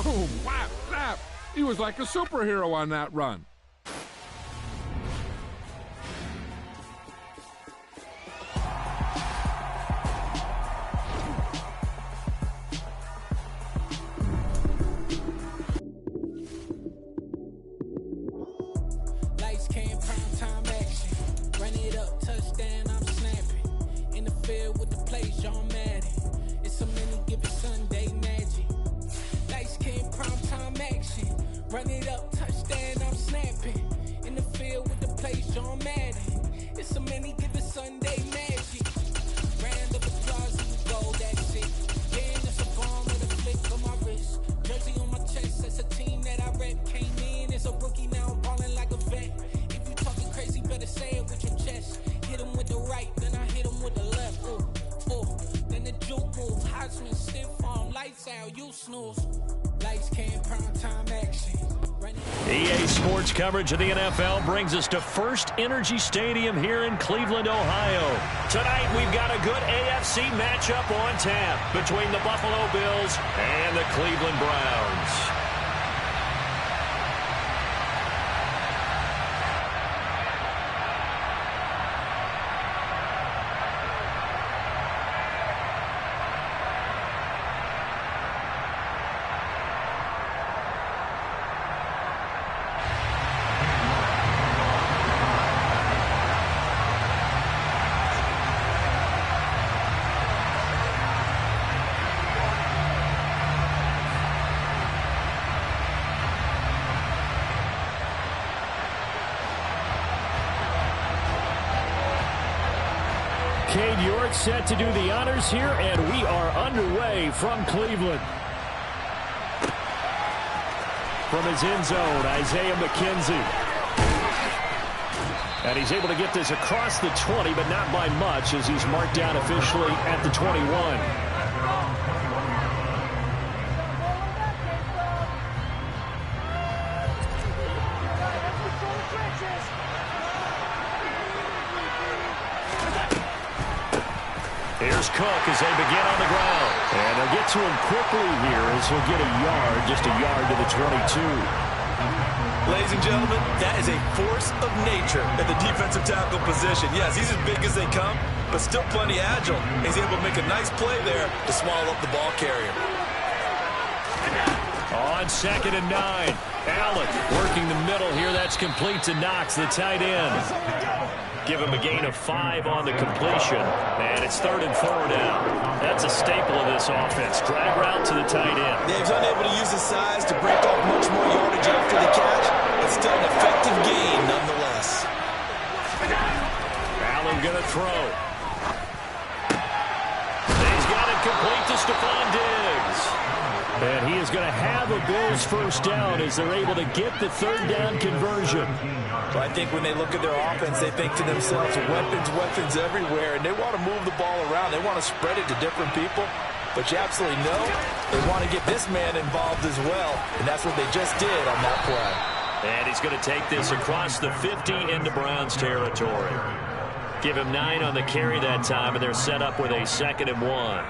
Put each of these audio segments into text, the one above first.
Boom! Whap! Snap! He was like a superhero on that run. Lights came, prime time action. Run it up, touchdown, I'm snapping. In the field with the plays, John Madden. It's a many given Sunday magic. Lights came, prime time action. Run it up, touchdown, I'm snapping. In the field with the plays, John Madden. It's a many given Sunday magic. Round of applause, you go, that's it. Yeah, that's a bomb with a flick on my wrist. Jersey on my chest, that's a team that I rep. Came in as a rookie, now I'm ballin' like a vet. If you talking crazy, better say it with your chest. Hit him with the right, then I hit him with the left. Then the juke move, Heisman, stiff arm, lights out, you snooze. Lights came, prime time action. EA Sports coverage of the NFL brings us to First Energy Stadium here in Cleveland, Ohio. Tonight, we've got a good AFC matchup on tap between the Buffalo Bills and the Cleveland Browns. Cade York set to do the honors here, and we are underway from Cleveland. From his end zone, Isaiah McKenzie. And he's able to get this across the 20, but not by much, as he's marked down officially at the 21. Here's Cook as they begin on the ground. And they'll get to him quickly here as he'll get a yard, just a yard to the 22. Ladies and gentlemen, that is a force of nature at the defensive tackle position. Yes, he's as big as they come, but still plenty agile. He's able to make a nice play there to swallow up the ball carrier. On 2nd and 9. Allen working the middle here. That's complete to Knox, the tight end. Give him a gain of 5 on the completion. And it's 3rd and 4 now. That's a staple of this offense. Drag route to the tight end. Dave's unable to use his size to break off much more yardage after the catch, but still an effective gain nonetheless. Allen going to throw. He's got it complete to Stephon Diggs. And he is going to have a Bills first down as they're able to get the 3rd down conversion. Well, I think when they look at their offense, they think to themselves, weapons everywhere, and they want to move the ball around. They want to spread it to different people. But you absolutely know they want to get this man involved as well, and that's what they just did on that play. And he's going to take this across the 50 into Browns territory. Give him 9 on the carry that time, and they're set up with a 2nd and 1.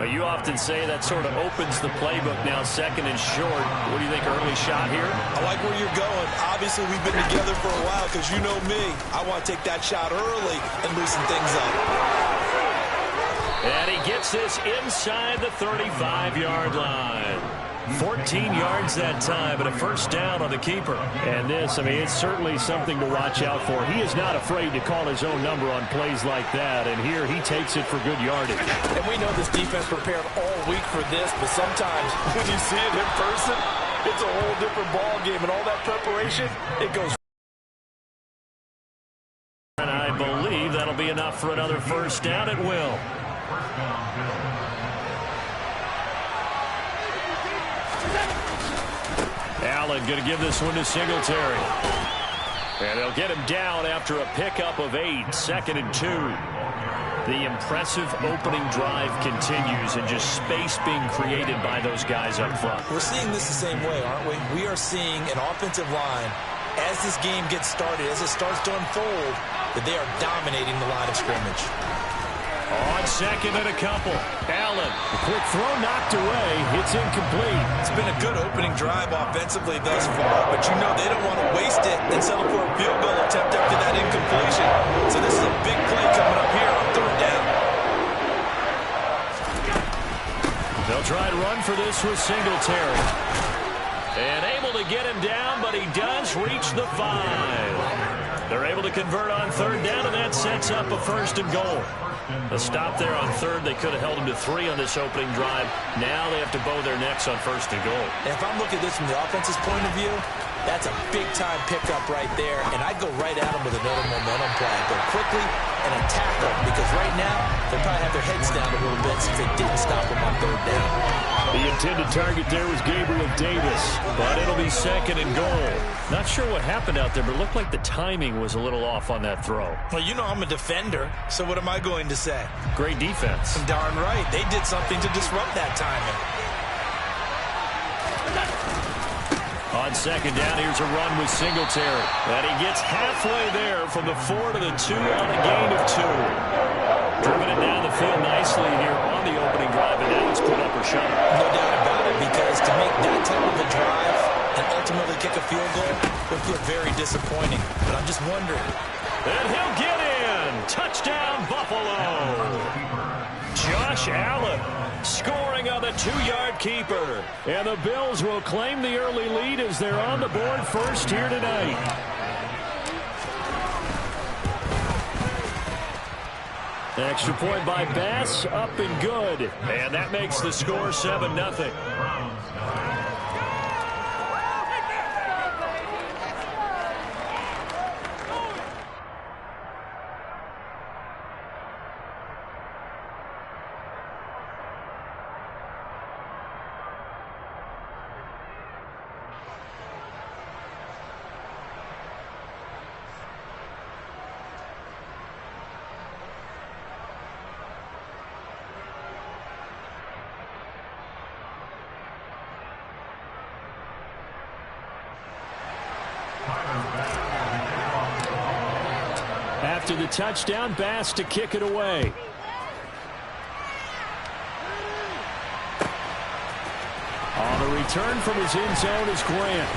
You often say that sort of opens the playbook now, 2nd and short. What do you think, early shot here? I like where you're going. Obviously, we've been together for a while because you know me. I want to take that shot early and loosen things up. And he gets this inside the 35-yard line. 14 yards that time, and a first down on the keeper. And this, I mean, it's certainly something to watch out for. He is not afraid to call his own number on plays like that, and here he takes it for good yardage. And we know this defense prepared all week for this, but sometimes when you see it in person, it's a whole different ball game, and all that preparation, it goes. And I believe that'll be enough for another first down. It will. Allen going to give this one to Singletary. And they'll get him down after a pickup of 8, 2nd and 2. The impressive opening drive continues, and just space being created by those guys up front. We're seeing this the same way, aren't we? We are seeing an offensive line, as this game gets started, as it starts to unfold, that they are dominating the line of scrimmage. On second and a couple. Allen, a quick throw knocked away. It's incomplete. It's been a good opening drive offensively thus far, but you know they don't want to waste it and settle for a field goal attempt after that incompletion. So this is a big play coming up here on third down. They'll try to run for this with Singletary. And able to get him down, but he does reach the 5. They're able to convert on third down, and that sets up a 1st and goal. A stop there on third. They could have held him to 3 on this opening drive. Now they have to bow their necks on 1st and goal. And if I'm looking at this from the offense's point of view, that's a big-time pickup right there, and I'd go right at him with another momentum play. Go quickly and attack them, because right now they'll probably have their heads down a little bit since they didn't stop him on third down. The intended target there was Gabriel Davis, but it'll be 2nd and goal. Not sure what happened out there, but it looked like the timing was a little off on that throw. Well, you know I'm a defender, so what am I going to say? Great defense. Darn right. They did something to disrupt that timing. On second down, here's a run with Singletary. And he gets halfway there from the 4 to the 2 on a gain of 2. Driven it down the field nicely here on the opening drive, and now it's put up or shut up. No doubt about it, because to make that type of a drive and ultimately kick a field goal would feel very disappointing. But I'm just wondering. And he'll get in. Touchdown, Buffalo. Josh Allen scoring on the 2-yard keeper. And the Bills will claim the early lead as they're on the board first here tonight. Extra point by Bass, up and good. And that makes the score 7-0. After the touchdown, Bass to kick it away. On the return from his end zone is Grant.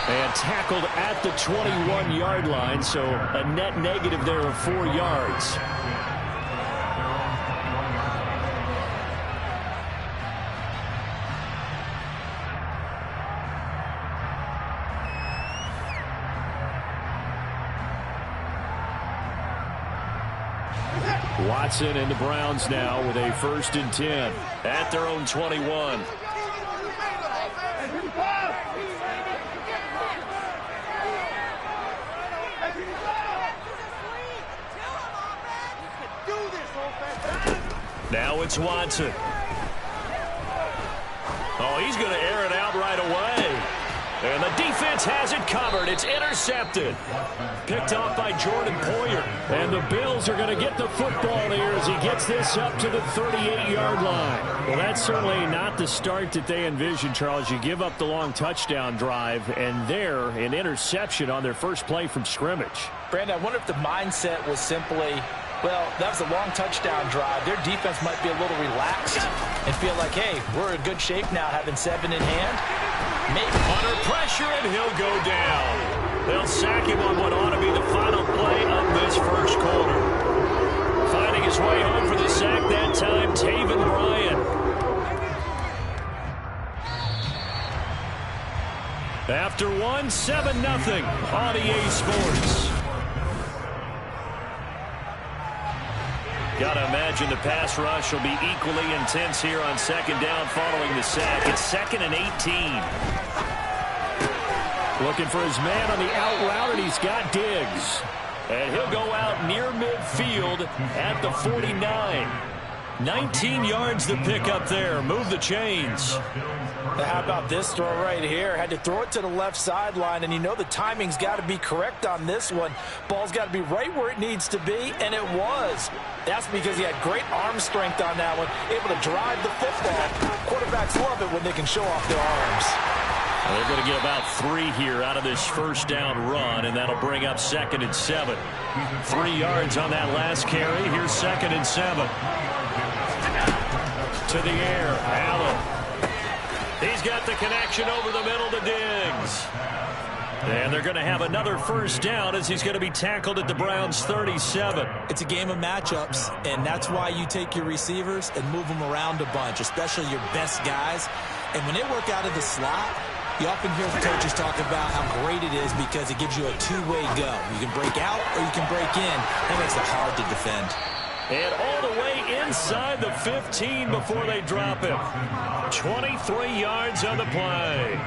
And tackled at the 21-yard line, so a net negative there of 4 yards. Watson and the Browns now with a 1st and 10 at their own 21. Now it's Watson. Oh, he's going to air it out right away. And the defense has it covered. It's intercepted. Picked off by Jordan Poyer. And the Bills are going to get the football here as he gets this up to the 38-yard line. Well, that's certainly not the start that they envisioned, Charles. You give up the long touchdown drive, and there, an interception on their first play from scrimmage. Brandon, I wonder if the mindset was simply, well, that was a long touchdown drive. Their defense might be a little relaxed and feel like, hey, we're in good shape now, having 7 in hand. Maybe. Under pressure, and he'll go down. They'll sack him on what ought to be the final play of this first quarter. Finding his way home for the sack that time, Taven Bryan. After 7-0 on EA Sports. Got to imagine the pass rush will be equally intense here on 2nd down following the sack. It's 2nd and 18. Looking for his man on the out route, and he's got Diggs. And he'll go out near midfield at the 49. 19 yards to pick up there. Move the chains. How about this throw right here? Had to throw it to the left sideline, and you know the timing's got to be correct on this one. Ball's got to be right where it needs to be, and it was. That's because he had great arm strength on that one, able to drive the football. Quarterbacks love it when they can show off their arms. They're going to get about 3 here out of this first down run, and that'll bring up 2nd and 7. 3 yards on that last carry. Here's 2nd and 7. To the air, Allen. He's got the connection over the middle to Diggs. And they're going to have another first down as he's going to be tackled at the Browns' 37. It's a game of matchups, and that's why you take your receivers and move them around a bunch, especially your best guys. And when they work out of the slot, you often hear the coaches talk about how great it is because it gives you a two-way go. You can break out or you can break in. That makes it hard to defend. And all the way inside the 15 before they drop him. 23 yards on the play.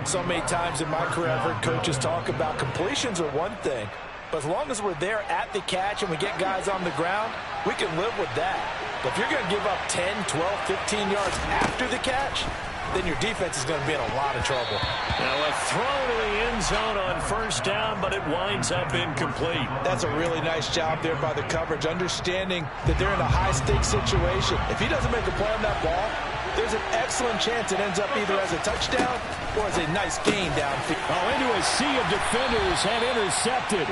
So many times in my career, I've heard coaches talk about completions are one thing, but as long as we're there at the catch and we get guys on the ground, we can live with that. But if you're going to give up 10, 12, 15 yards after the catch, then your defense is going to be in a lot of trouble. Now a throw to the end zone on first down, but it winds up incomplete. That's a really nice job there by the coverage, understanding that they're in a high-stakes situation. If he doesn't make a play on that ball, there's an excellent chance it ends up either as a touchdown or as a nice gain downfield. Oh, into a sea of defenders and intercepted.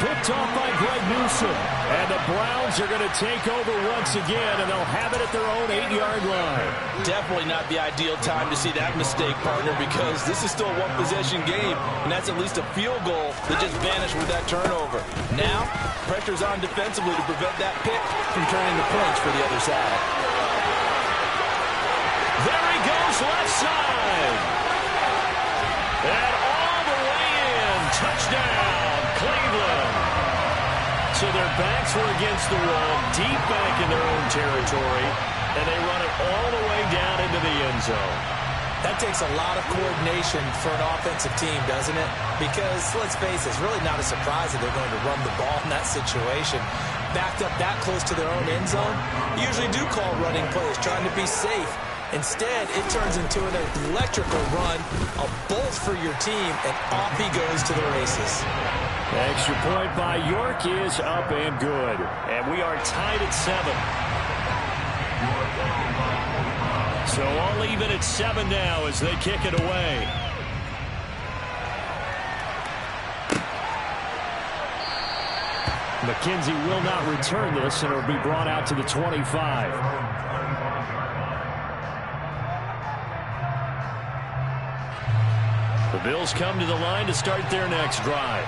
Picked off by Greg Newsome. And the Browns are going to take over once again, and they'll have it at their own 8-yard line. Definitely not the ideal time to see that mistake, partner, because this is still a one-possession game, and that's at least a field goal that just vanished with that turnover. Now, pressure's on defensively to prevent that pick from turning the points for the other side. There he goes, left side. And all the way in. Touchdown, Cleveland. So their backs were against the wall, deep back in their own territory, and they run it all the way down into the end zone. That takes a lot of coordination for an offensive team, doesn't it? Because, let's face it, it's really not a surprise that they're going to run the ball in that situation. Backed up that close to their own end zone, you usually do call running plays, trying to be safe. Instead, it turns into an electrical run, a bolt for your team, and off he goes to the races. Extra point by York is up and good. And we are tied at 7. So all even at 7 now as they kick it away. McKenzie will not return this, and it'll be brought out to the 25. The Bills come to the line to start their next drive.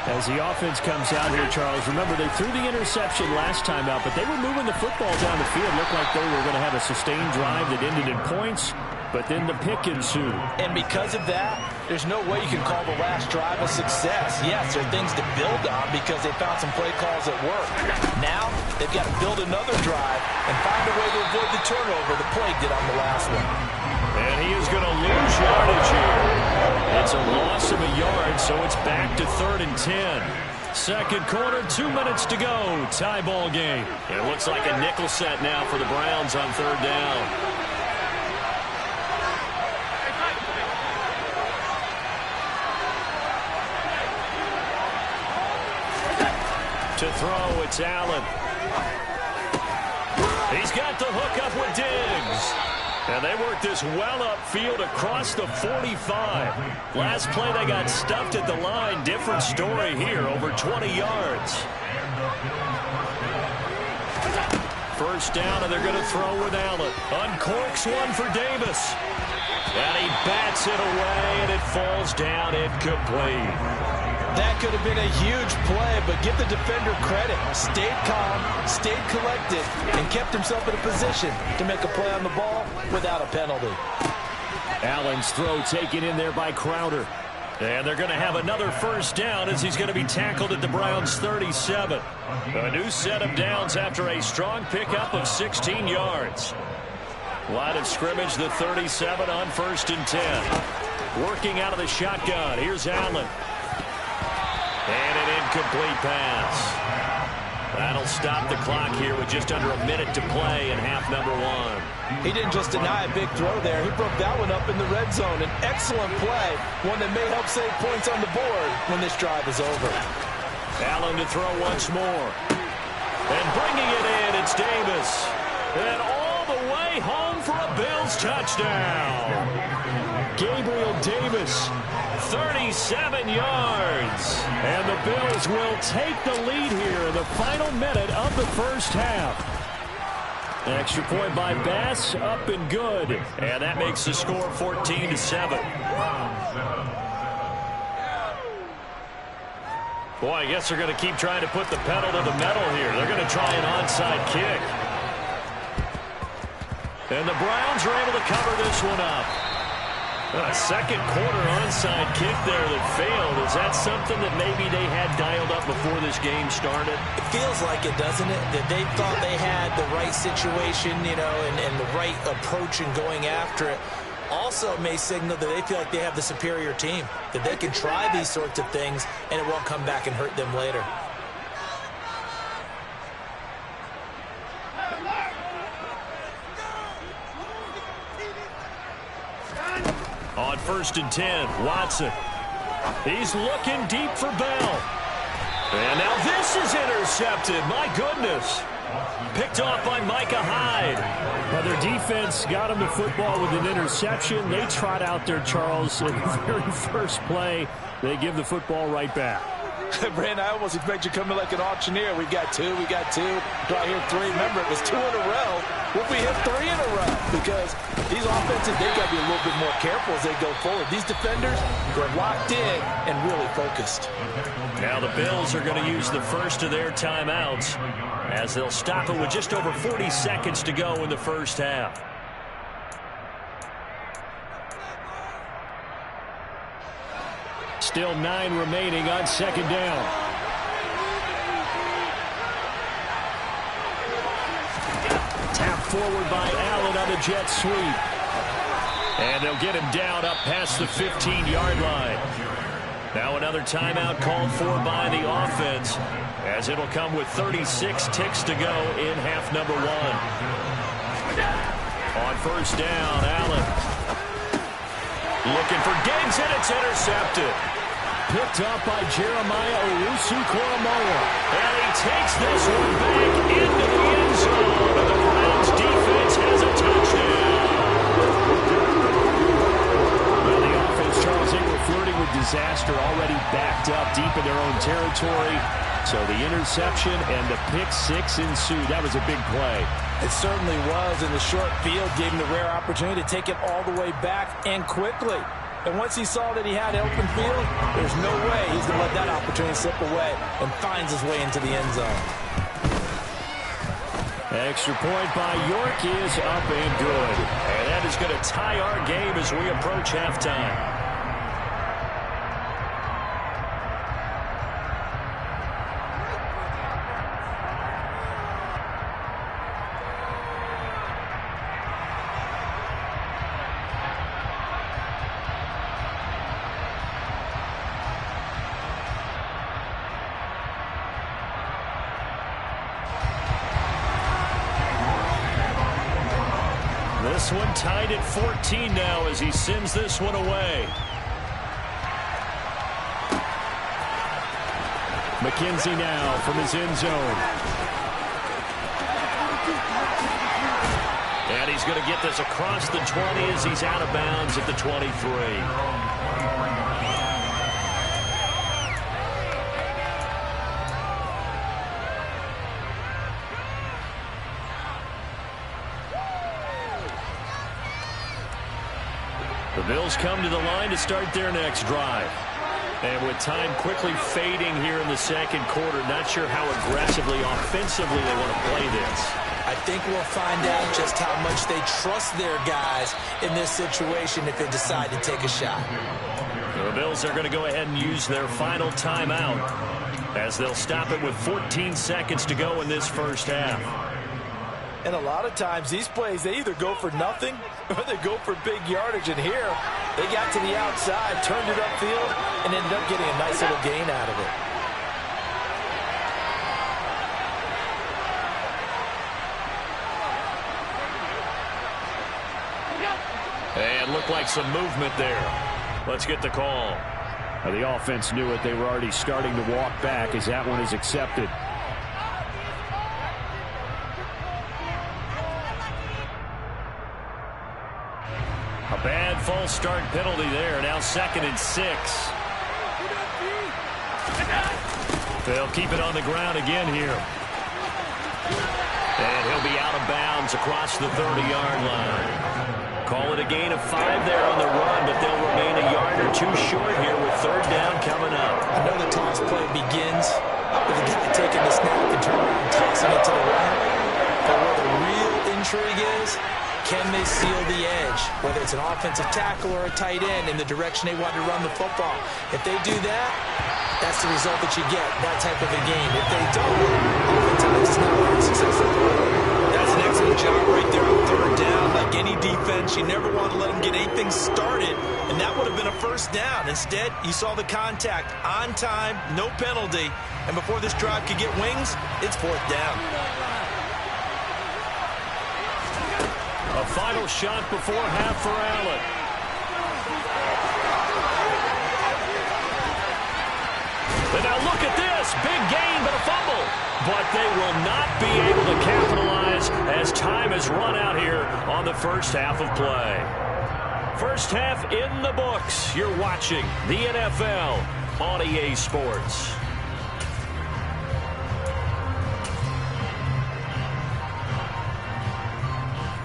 As the offense comes out here, Charles, remember they threw the interception last time out, but they were moving the football down the field. Looked like they were going to have a sustained drive that ended in points, but then the pick ensued. And because of that, there's no way you can call the last drive a success. Yes, there are things to build on because they found some play calls that work. Now, they've got to build another drive and find a way to avoid the turnover the play did on the last one. And he is going to lose yardage here. It's a loss of a yard, so it's back to 3rd and 10. Second quarter, 2 minutes to go. Tie ball game. It looks like a nickel set now for the Browns on 3rd down. To throw, it's Allen. He's got the hook up with Diggs. And they work this well upfield across the 45. Last play they got stuffed at the line. Different story here, over 20 yards. First down, and they're going to throw with Allen. Uncorks one for Davis. And he bats it away, and it falls down incomplete. That could have been a huge play, but give the defender credit. Stayed calm, stayed collected, and kept himself in a position to make a play on the ball without a penalty. Allen's throw taken in there by Crowder. And they're going to have another first down as he's going to be tackled at the Browns' 37. A new set of downs after a strong pickup of 16 yards. Line of scrimmage, the 37 on 1st and 10. Working out of the shotgun. Here's Allen. And an incomplete pass. That'll stop the clock here with just under a minute to play in half number 1. He didn't just deny a big throw there. He broke that one up in the red zone. An excellent play, one that may help save points on the board when this drive is over. Allen to throw once more. And bringing it in, it's Davis. And all all the way home for a Bills touchdown. Gabriel Davis, 37 yards. And the Bills will take the lead here in the final minute of the first half. Extra point by Bass, up and good. And that makes the score 14-7. Boy, I guess they're going to keep trying to put the pedal to the metal here. They're going to try an onside kick. And the Browns are able to cover this one up. A second quarter onside kick there that failed. Is that something that maybe they had dialed up before this game started? It feels like it, doesn't it? That they thought they had the right situation, you know, and the right approach in going after it. Also may signal that they feel like they have the superior team, that they can try these sorts of things and it won't come back and hurt them later. On 1st and 10, Watson. He's looking deep for Bell. And now this is intercepted. My goodness. Picked off by Micah Hyde. Well, their defense got him the football with an interception. They trot out there, Charles, in the very first play. They give the football right back. Brandon, I almost expect you to come in like an auctioneer. We got two. Do I hear three? Remember, it was 2 in a row. What if we hit 3 in a row? Because these offenses, they've got to be a little bit more careful as they go forward. These defenders, they're locked in and really focused. Now the Bills are going to use the first of their timeouts as they'll stop it with just over 40 seconds to go in the first half. Still 9 remaining on 2nd down. Tap forward by Allen on a jet sweep. And they'll get him down up past the 15-yard line. Now another timeout called for by the offense as it'll come with 36 ticks to go in half number 1. On 1st down, Allen looking for Diggs, and it's intercepted. Picked up by Jeremiah Owusu-Koramoah. And he takes this one back into the end zone. And the Browns defense has a touchdown. Well, the offense, Charles, they were flirting with disaster, already backed up deep in their own territory. So the interception and the pick 6 ensued. That was a big play. It certainly was, and the short field gave him the rare opportunity to take it all the way back and quickly. And once he saw that he had open field, there's no way he's going to let that opportunity slip away, and finds his way into the end zone. Extra point by York is up and good. And that is going to tie our game as we approach halftime. This one tied at 14 now as he sends this one away. McKenzie now from his end zone. And he's going to get this across the 20 as he's out of bounds at the 23. The Bills come to the line to start their next drive. And with time quickly fading here in the second quarter, not sure how aggressively, offensively they want to play this. I think we'll find out just how much they trust their guys in this situation if they decide to take a shot. The Bills are going to go ahead and use their final timeout as they'll stop it with 14 seconds to go in this first half. And a lot of times these plays, they either go for nothing or they go for big yardage. And here, they got to the outside, turned it upfield, and ended up getting a nice little gain out of it. And looked like some movement there. Let's get the call. The offense knew it. They were already starting to walk back as that one is accepted. that false start penalty there. Now 2nd and 6. They'll keep it on the ground again here. And he'll be out of bounds across the 30-yard line. Call it a gain of 5 there on the run, but they'll remain a yard or 2 short here with 3rd down coming up. I know the toss play begins with the guy taking the snap and turning around and tossing it to the right. But where the real intrigue is, can they seal the edge? Whether it's an offensive tackle or a tight end in the direction they want to run the football. If they do that, that's the result that you get, that type of a game. If they don't, oftentimes it's not very successful. That's an excellent job right there on 3rd down. Like any defense, you never want to let them get anything started, and that would have been a 1st down. Instead, you saw the contact on time, no penalty, and before this drive could get wings, it's 4th down. A final shot before half for Allen. And now look at this. Big gain, but a fumble. But they will not be able to capitalize as time has run out here on the first half of play. First half in the books. You're watching the NFL on EA Sports.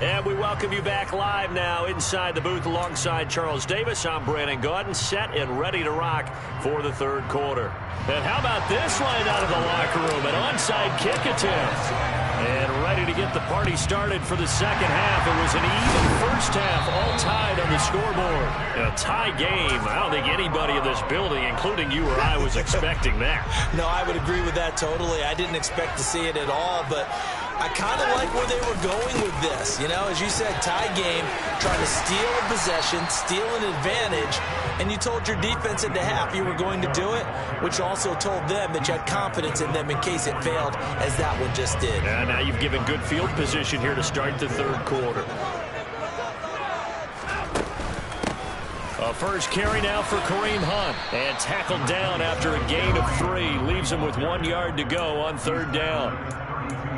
And we welcome you back live now inside the booth alongside Charles Davis. I'm Brandon Gaudin, set and ready to rock for the 3rd quarter. And how about this line out of the locker room? An onside kick attempt. And ready to get the party started for the 2nd half. It was an even first half, all tied on the scoreboard. A tie game. I don't think anybody in this building, including you or I, was expecting that. No, I would agree with that totally. I didn't expect to see it at all, but I kind of like where they were going with this. You know, as you said, tie game, trying to steal a possession, steal an advantage, and you told your defense at the half you were going to do it, which also told them that you had confidence in them in case it failed, as that one just did. And now you've given good field position here to start the 3rd quarter. A first carry now for Kareem Hunt. And tackled down after a gain of 3. Leaves him with 1 yard to go on 3rd down.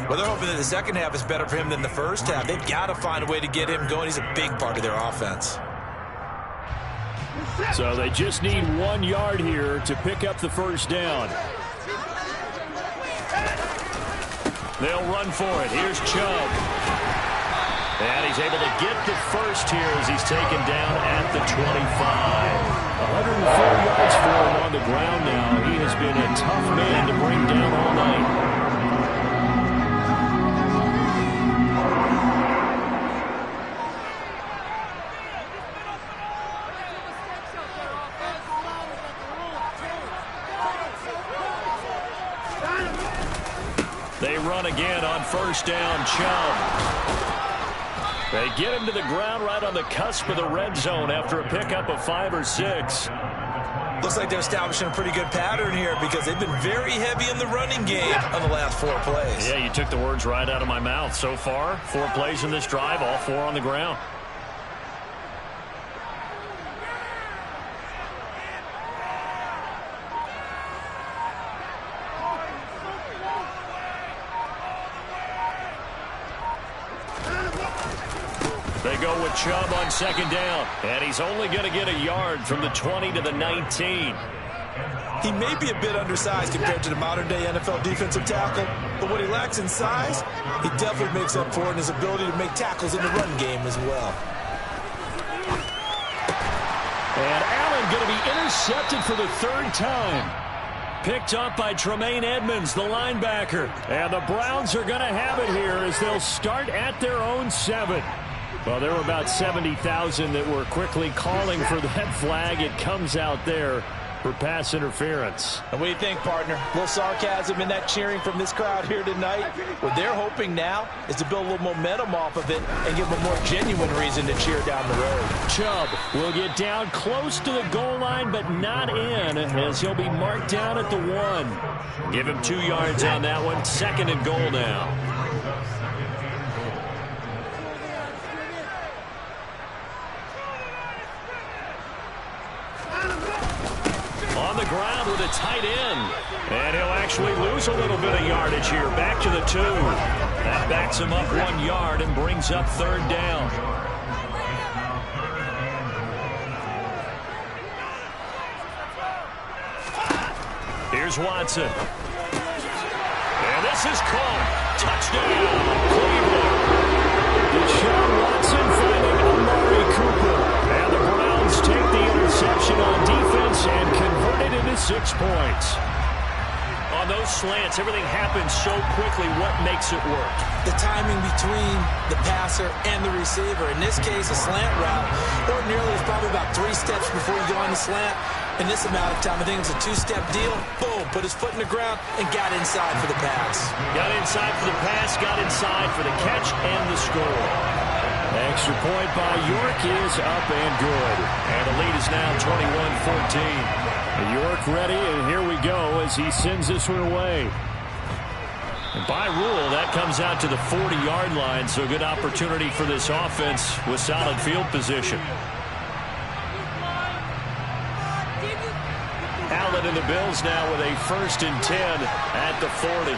Well, they're hoping that the second half is better for him than the first half. They've got to find a way to get him going. He's a big part of their offense. So they just need 1 yard here to pick up the first down. They'll run for it. Here's Chubb. And he's able to get the first here as he's taken down at the 25. 104 yards for him on the ground now. He has been a tough man to bring down all night. They run again on first down. Chubb. They get him to the ground right on the cusp of the red zone after a pickup of 5 or 6. Looks like they're establishing a pretty good pattern here because they've been very heavy in the running game on the last 4 plays. Yeah, you took the words right out of my mouth. So far, 4 plays in this drive, all 4 on the ground. They go with Chubb on second down, and he's only going to get a yard from the 20 to the 19. He may be a bit undersized compared to the modern-day NFL defensive tackle, but what he lacks in size, he definitely makes up for it in his ability to make tackles in the run game as well. And Allen going to be intercepted for the 3rd time. Picked up by Tremaine Edmonds, the linebacker. And the Browns are going to have it here as they'll start at their own 7. Well, there were about 70,000 that were quickly calling for that flag. It comes out there for pass interference. And what do you think, partner? A little sarcasm in that cheering from this crowd here tonight. What they're hoping now is to build a little momentum off of it and give them a more genuine reason to cheer down the road. Chubb will get down close to the goal line, but not in, as he'll be marked down at the 1. Give him 2 yards on that one. 2nd and goal now. On the ground with a tight end. And he'll actually lose a little bit of yardage here. Back to the 2. That backs him up 1 yard and brings up 3rd down. Here's Watson. And this is caught. Touchdown, Cleveland. Deshaun Watson finding Amari Cooper. And the Browns take the interception on defense and convert it into 6 points. On those slants, everything happens so quickly. What makes it work? The timing between the passer and the receiver. In this case, a slant route. Ordinarily, it's probably about 3 steps before you go on the slant. In this amount of time, I think it's a 2-step deal. Boom, put his foot in the ground and got inside for the pass. Got inside for the pass, got inside for the catch and the score. Extra point by York is up and good. And the lead is now 21-14. York ready, and here we go as he sends this one away. And by rule, that comes out to the 40-yard line, so good opportunity for this offense with solid field position. Allen and the Bills now with a 1st and 10 at the 40.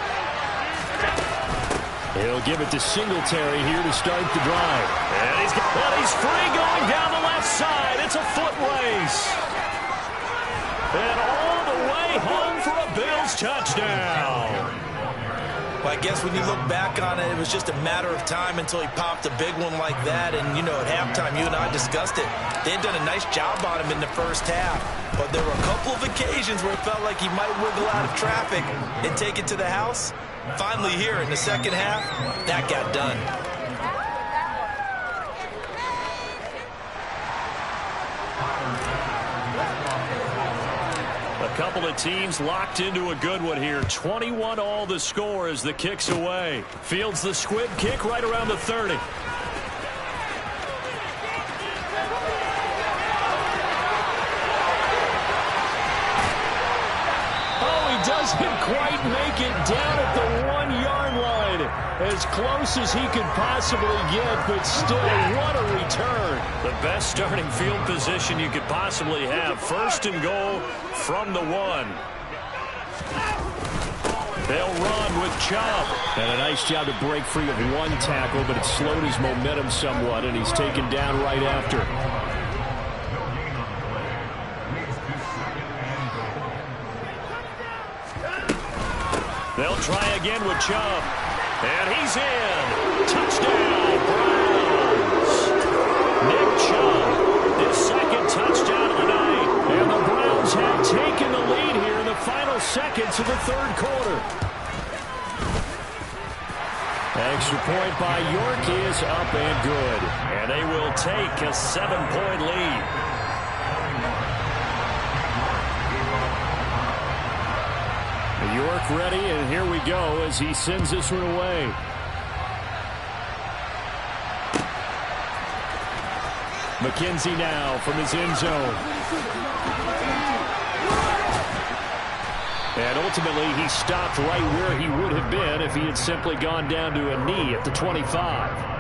He'll give it to Singletary here to start the drive. And he's free going down the left side. It's a foot race. And all the way home for a Bills touchdown. Well, I guess when you look back on it, it was just a matter of time until he popped a big one like that. And, you know, at halftime, you and I discussed it. They had done a nice job on him in the first half. But there were a couple of occasions where it felt like he might wiggle out of traffic and take it to the house. Finally here in the second half, that got done. A couple of teams locked into a good one here. 21 all the score as the kick's away. Fields the squib kick right around the 30. Doesn't quite make it down at the 1-yard line. As close as he could possibly get, but still, what a return. The best starting field position you could possibly have. 1st and goal from the 1. They'll run with Chubb. And a nice job to break free of 1 tackle, but it slowed his momentum somewhat, and he's taken down right after. They'll try again with Chubb. And he's in. Touchdown, Browns. Nick Chubb, his 2nd touchdown of the night. And the Browns have taken the lead here in the final seconds of the 3rd quarter. Extra point by York is up and good. And they will take a 7-point lead. York ready, and here we go as he sends this one away. McKenzie now from his end zone. And ultimately, he stopped right where he would have been if he had simply gone down to a knee at the 25.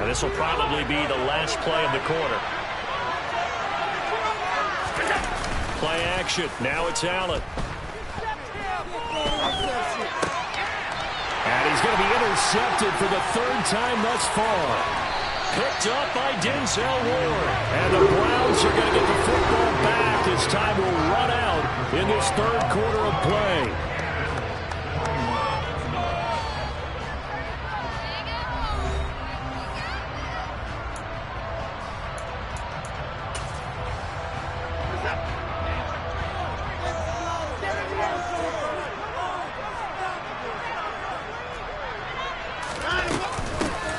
And this will probably be the last play of the quarter. Play action. Now it's Allen. And he's going to be intercepted for the 3rd time thus far. Picked up by Denzel Ward. And the Browns are going to get the football back as time will run out in this 3rd quarter of play.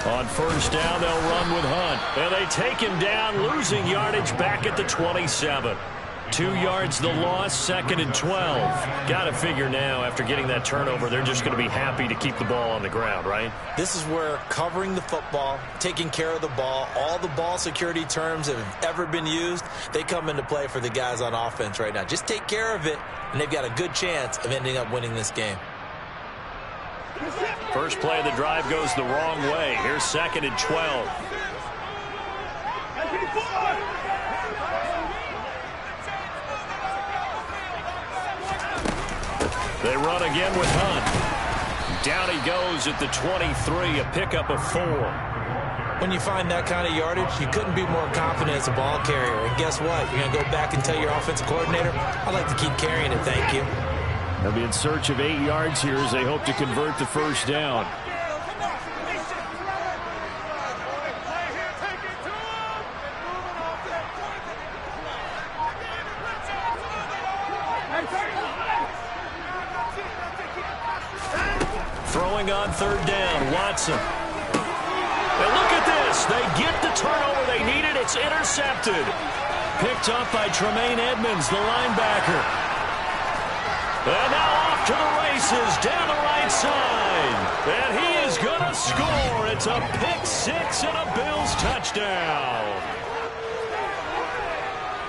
On 1st down, they'll run with Hunt. And they take him down, losing yardage back at the 27. 2 yards the loss, 2nd and 12. Got to figure now, after getting that turnover, they're just going to be happy to keep the ball on the ground, right? This is where covering the football, taking care of the ball, all the ball security terms that have ever been used, they come into play for the guys on offense right now. Just take care of it, and they've got a good chance of ending up winning this game. First play of the drive goes the wrong way. Here's 2nd and 12. They run again with Hunt. Down he goes at the 23, a pickup of 4. When you find that kind of yardage, you couldn't be more confident as a ball carrier. And guess what? You're going to go back and tell your offensive coordinator, I'd like to keep carrying it, thank you. They'll be in search of 8 yards here as they hope to convert the first down. Throwing on 3rd down, Watson. And look at this. They get the turnover they needed. It's intercepted. Picked up by Tremaine Edmonds, the linebacker. And now off to the races down the right side. And he is going to score. It's a pick 6 and a Bills touchdown.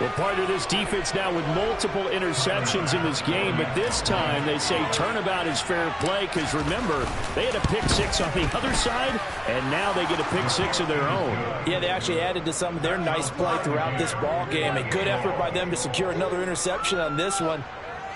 Well, part of this defense now with multiple interceptions in this game, but this time they say turnabout is fair play because, remember, they had a pick 6 on the other side, and now they get a pick 6 of their own. Yeah, they actually added to some of their nice play throughout this ball game. A good effort by them to secure another interception on this one.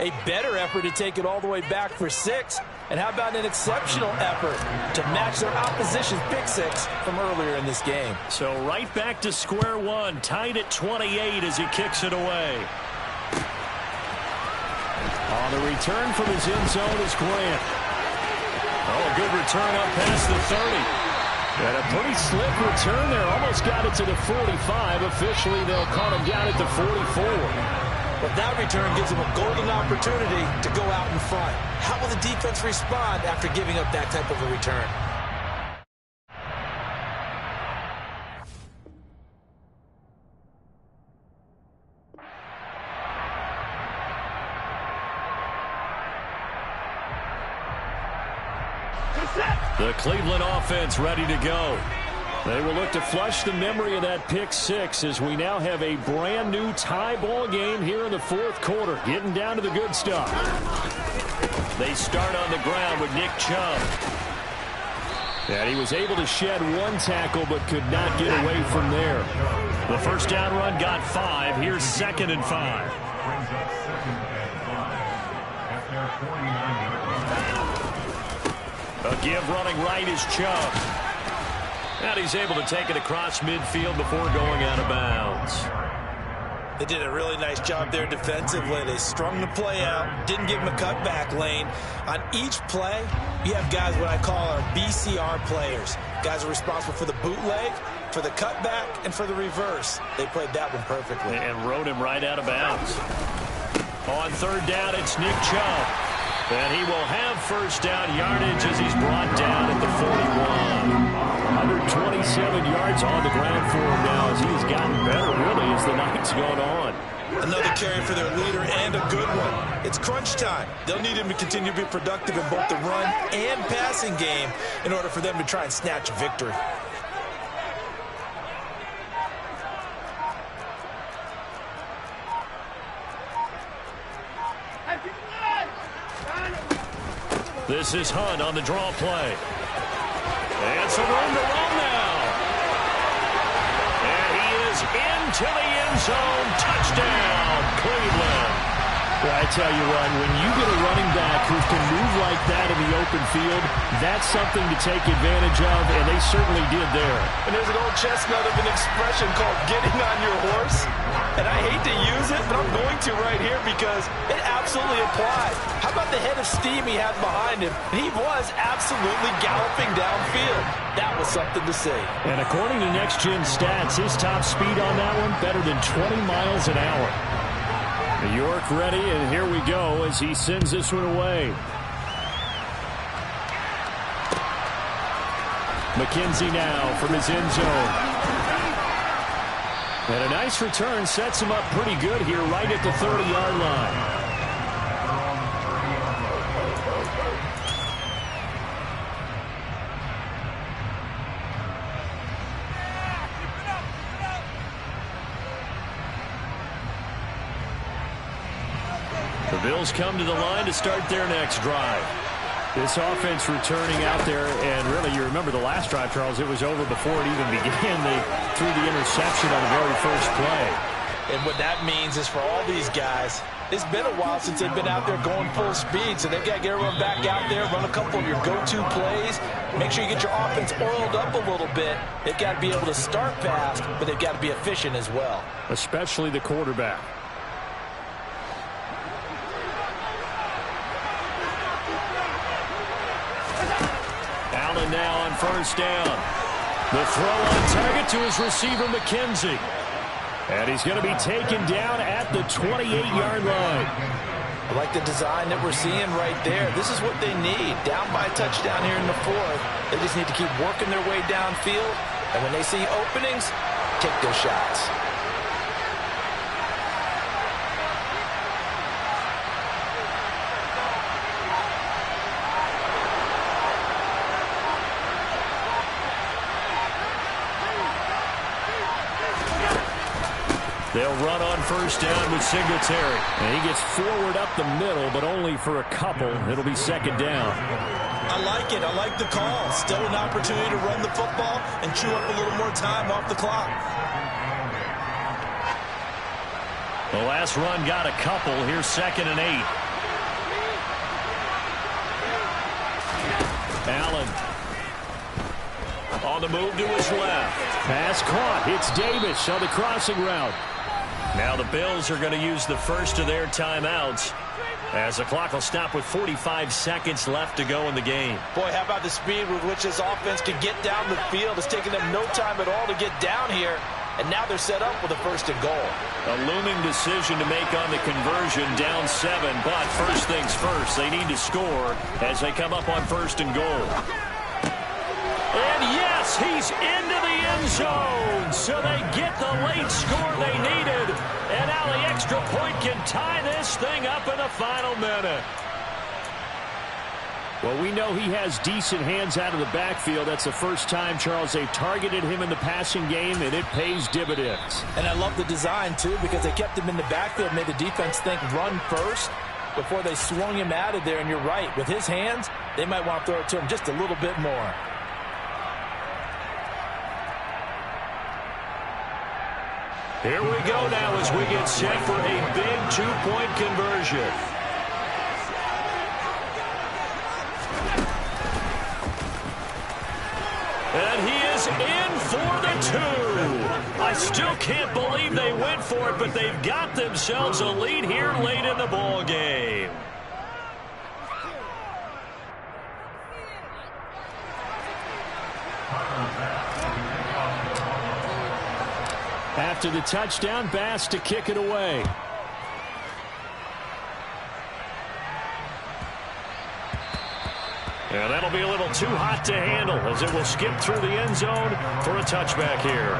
A better effort to take it all the way back for 6. And how about an exceptional effort to match their opposition's pick 6 from earlier in this game? So right back to square one, tied at 28 as he kicks it away. On the return from his end zone is Grant. Oh, a good return up past the 30. And a pretty slick return there. Almost got it to the 45. Officially, they'll call him down at the 44. But that return gives them a golden opportunity to go out in front. How will the defense respond after giving up that type of a return? The Cleveland offense ready to go. They will look to flush the memory of that pick 6 as we now have a brand new tie ball game here in the 4th quarter, getting down to the good stuff. They start on the ground with Nick Chubb. And he was able to shed 1 tackle but could not get away from there. The first down run got 5. Here's 2nd and 5. A give running right is Chubb. And he's able to take it across midfield before going out of bounds. They did a really nice job there defensively. They strung the play out, didn't give him a cutback lane. On each play, you have guys what I call our BCR players. Guys are responsible for the bootleg, for the cutback, and for the reverse. They played that one perfectly. And rode him right out of bounds. On 3rd down, it's Nick Chubb. And he will have first down yardage as he's brought down at the 41. 127 yards on the ground for him now as he has gotten better, really, as the night's gone on. Another carry for their leader and a good one. It's crunch time. They'll need him to continue to be productive in both the run and passing game in order for them to try and snatch a victory. This is Hunt on the draw play. And some room to run now. And he is into the end zone. Touchdown, Cleveland. Well, I tell you what, when you get a running back who can move like that in the open field, that's something to take advantage of, and they certainly did there. And there's an old chestnut of an expression called getting on your horse. And I hate to use it, but I'm going to right here because it absolutely applies. How about the head of steam he had behind him? And he was absolutely galloping downfield. That was something to see. And according to Next Gen Stats, his top speed on that one, better than 20 miles an hour. York ready, and here we go as he sends this one away. McKenzie now from his end zone. And a nice return sets him up pretty good here right at the 30-yard line. The Bills come to the line to start their next drive. This offense returning out there, and really, you remember the last drive, Charles, it was over before it even began. They threw the interception on the very first play. And what that means is for all these guys, it's been a while since they've been out there going full speed, so they've got to get everyone back out there, run a couple of your go-to plays, make sure you get your offense oiled up a little bit. They've got to be able to start fast, but they've got to be efficient as well. Especially the quarterback. Allen now on first down. The throw on target to his receiver, McKenzie. And he's going to be taken down at the 28-yard line. I like the design that we're seeing right there. This is what they need. Down by a touchdown here in the fourth. They just need to keep working their way downfield. And when they see openings, take those shots. They'll run on first down with Singletary. And he gets forward up the middle, but only for a couple. It'll be second down. I like it. I like the call. Still an opportunity to run the football and chew up a little more time off the clock. The last run got a couple. Here's 2nd and 8. Allen. On the move to his left. Pass caught. It's Davis on the crossing route. Now the Bills are going to use the first of their timeouts as the clock will stop with 45 seconds left to go in the game. Boy, how about the speed with which this offense can get down the field? It's taking them no time at all to get down here, and now they're set up with a 1st and goal. A looming decision to make on the conversion, down 7, but first things first, they need to score as they come up on 1st and goal. And yes, he's into the end zone, so they get the late score they needed. And now the extra point can tie this thing up in the final minute. Well, we know he has decent hands out of the backfield. That's the first time, Charles, they've targeted him in the passing game, and it pays dividends. And I love the design, too, because they kept him in the backfield, made the defense think run first before they swung him out of there. And you're right, with his hands, they might want to throw it to him just a little bit more. Here we go now as we get set for a big 2-point conversion. And he is in for the 2. I still can't believe they went for it, but they've got themselves a lead here late in the ball game. After the touchdown, Bass to kick it away. And that'll be a little too hot to handle as it will skip through the end zone for a touchback here.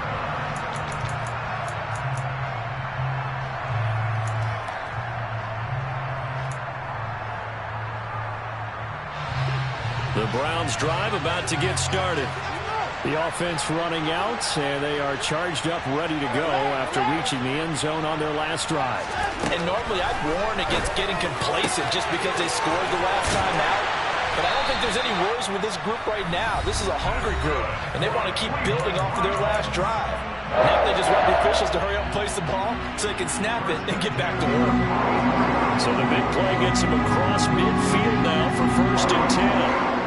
The Browns drive about to get started. The offense running out, and they are charged up, ready to go after reaching the end zone on their last drive. And normally I'd warn against getting complacent just because they scored the last time out. But I don't think there's any worries with this group right now. This is a hungry group, and they want to keep building off of their last drive. Now they just want the officials to hurry up and place the ball so they can snap it and get back to work. So the big play gets them across midfield now for 1st and 10.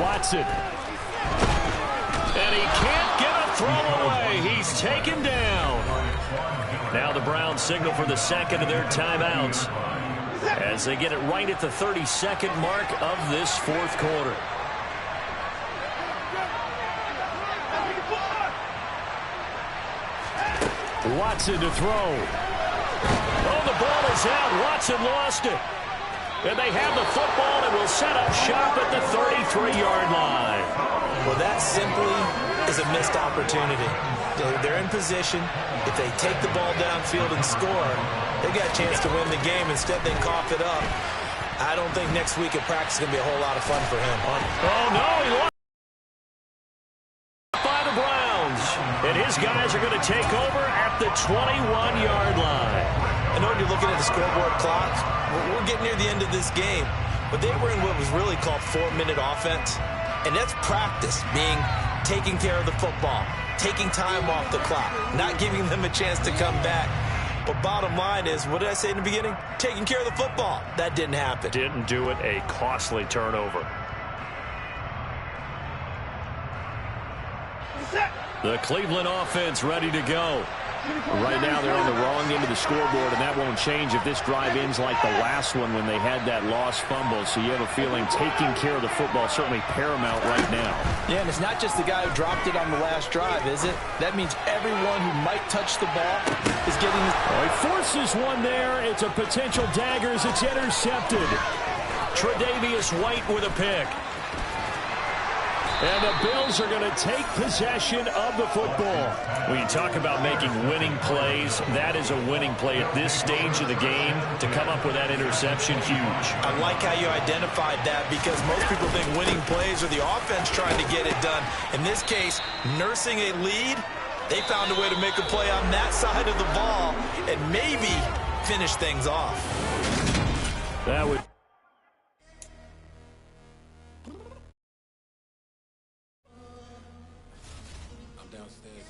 Watson. And he can't get a throw away. He's taken down. Now the Browns signal for the 2nd of their timeouts as they get it right at the 32nd mark of this 4th quarter. Watson to throw. Oh, the ball is out. Watson lost it. And they have the football and will set up shop at the 33-yard line. Well, that simply is a missed opportunity. They're in position. If they take the ball downfield and score, they got a chance to win the game. Instead, they cough it up. I don't think next week at practice is going to be a whole lot of fun for him. Oh, no, he lost by the Browns. And his guys are going to take over at the 21-yard line. I know you're looking at the scoreboard clock. We're getting near the end of this game. But they were in what was really called 4-minute offense. And that's practice, being taking care of the football, taking time off the clock, not giving them a chance to come back. But bottom line is, what did I say in the beginning? Taking care of the football. That didn't happen. Didn't do it. A costly turnover. The Cleveland offense ready to go. Right now they're on the wrong end of the scoreboard, and that won't change if this drive ends like the last one when they had that lost fumble. So you have a feeling taking care of the football is certainly paramount right now. Yeah, and it's not just the guy who dropped it on the last drive, is it? That means everyone who might touch the ball is getting... He forces one there. It's a potential dagger as it's intercepted. Tre'Davious White with a pick. And the Bills are going to take possession of the football. When you talk about making winning plays, that is a winning play at this stage of the game. To come up with that interception, huge. I like how you identified that, because most people think winning plays are the offense trying to get it done. In this case, nursing a lead, they found a way to make a play on that side of the ball and maybe finish things off. That would... I'm downstairs.